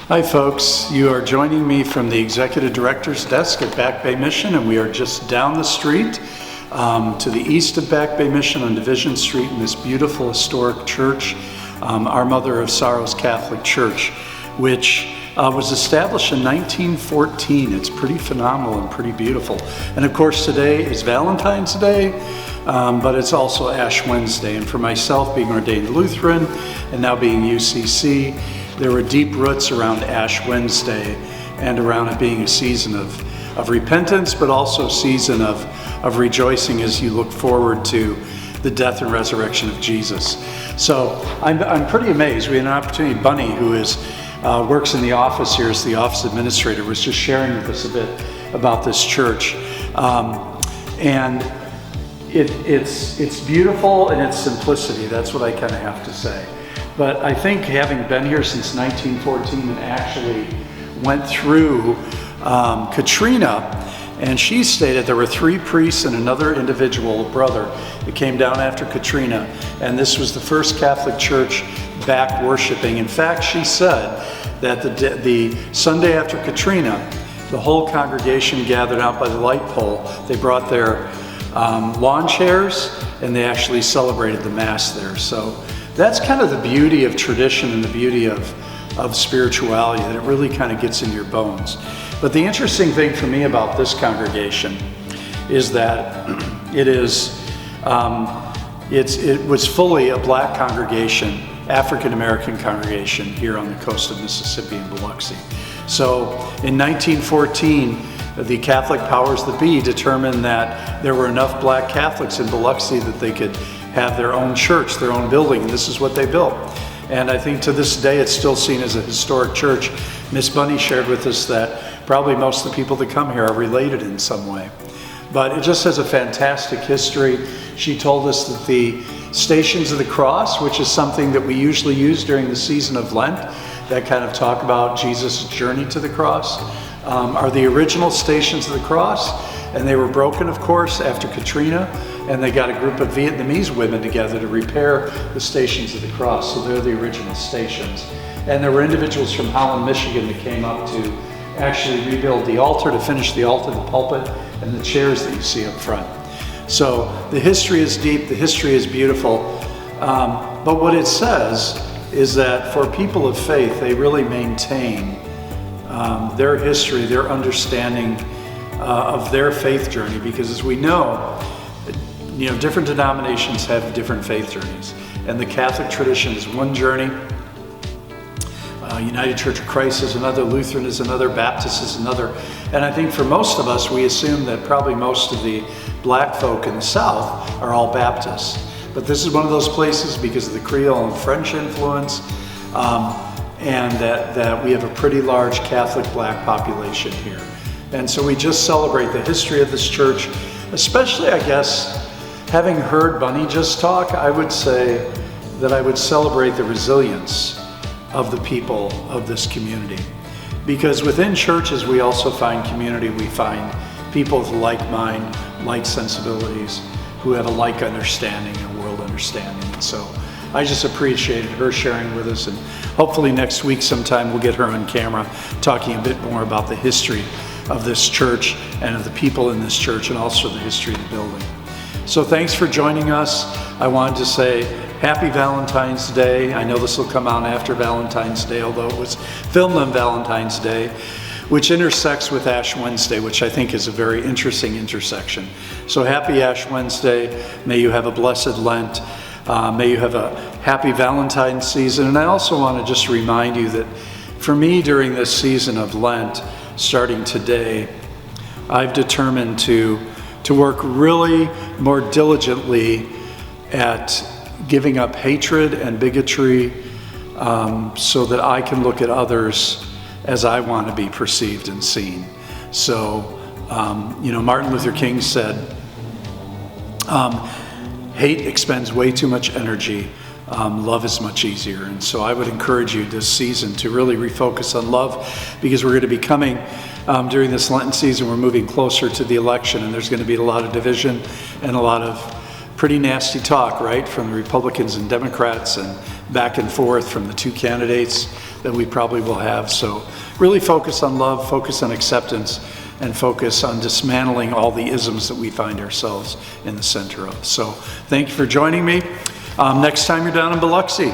Hi folks, you are joining me from the Executive Director's desk at Back Bay Mission, and we are just down the street to the east of Back Bay Mission on Division Street in this beautiful historic church, Our Mother of Sorrows Catholic Church, which was established in 1914. It's pretty phenomenal and pretty beautiful. And of course today is Valentine's Day, but it's also Ash Wednesday. And for myself, being ordained Lutheran and now being UCC, there were deep roots around Ash Wednesday and around it being a season of repentance, but also a season of rejoicing as you look forward to the death and resurrection of Jesus. So I'm pretty amazed. We had an opportunity. Bunny, who works in the office here as the office administrator, was just sharing with us a bit about this church. And it's beautiful in its simplicity. That's what I kind of have to say. But I think having been here since 1914 and actually went through Katrina, and she stated there were 3 priests and another individual, a brother, that came down after Katrina, and this was the first Catholic church back worshiping. In fact, she said that the Sunday after Katrina, the whole congregation gathered out by the light pole. They brought their lawn chairs, and they actually celebrated the Mass there. So that's kind of the beauty of tradition and the beauty of spirituality, that it really kind of gets in your bones. But the interesting thing for me about this congregation is that it was fully a black congregation, African-American congregation here on the coast of Mississippi in Biloxi. So in 1914, the Catholic powers that be determined that there were enough black Catholics in Biloxi that they could have their own church, their own building, and this is what they built. And I think to this day it's still seen as a historic church. Miss Bunny shared with us that probably most of the people that come here are related in some way. But it just has a fantastic history. She told us that the Stations of the Cross, which is something that we usually use during the season of Lent, that kind of talk about Jesus' journey to the cross, are the original Stations of the Cross. And they were broken, of course, after Katrina, and they got a group of Vietnamese women together to repair the Stations of the Cross. So they're the original stations. And there were individuals from Holland, Michigan that came up to actually rebuild the altar, to finish the altar, the pulpit, and the chairs that you see up front. So the history is deep, the history is beautiful, but what it says is that for people of faith, they really maintain their history, their understanding of their faith journey, because as we know, different denominations have different faith journeys, and the Catholic tradition is one journey, United Church of Christ is another, Lutheran is another, Baptist is another. And I think for most of us, we assume that probably most of the black folk in the South are all Baptists. But this is one of those places, because of the Creole and French influence, and that we have a pretty large Catholic black population here. And so we just celebrate the history of this church, especially, I guess, having heard Bunny just talk, I would say that I would celebrate the resilience of the people of this community. Because within churches, we also find community. We find people with like mind, like sensibilities, who have a like understanding and world understanding. And so I just appreciated her sharing with us, and hopefully next week sometime we'll get her on camera talking a bit more about the history of this church and of the people in this church, and also the history of the building. So thanks for joining us. I wanted to say happy Valentine's Day. I know this will come out after Valentine's Day, although it was filmed on Valentine's Day, which intersects with Ash Wednesday, which I think is a very interesting intersection. So happy Ash Wednesday. May you have a blessed Lent. May you have a happy Valentine's season. And I also want to just remind you that for me, during this season of Lent, starting today, I've determined to work really more diligently at giving up hatred and bigotry, so that I can look at others as I want to be perceived and seen. So, Martin Luther King said, hate expends way too much energy. Love is much easier. And so I would encourage you this season to really refocus on love, because we're going to be coming during this Lenten season, we're moving closer to the election, and there's going to be a lot of division and a lot of pretty nasty talk, right, from the Republicans and Democrats, and back and forth from the two candidates. that we probably will have. So really focus on love, focus on acceptance, and focus on dismantling all the isms that we find ourselves in the center of. So thank you for joining me. Next time you're down in Biloxi,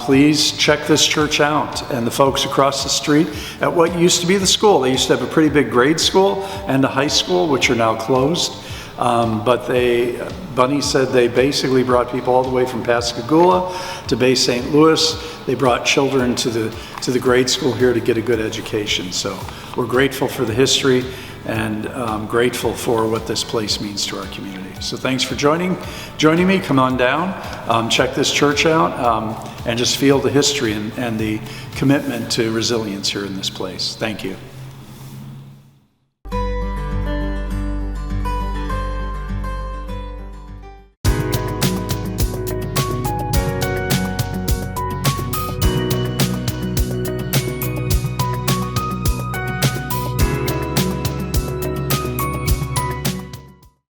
please check this church out and the folks across the street at what used to be the school. They used to have a pretty big grade school and a high school, which are now closed. But Bunny said they basically brought people all the way from Pascagoula to Bay St. Louis. They brought children to the grade school here to get a good education. So we're grateful for the history and grateful for what this place means to our community. So thanks for joining me. Come on down, check this church out, and just feel the history and the commitment to resilience here in this place. Thank you.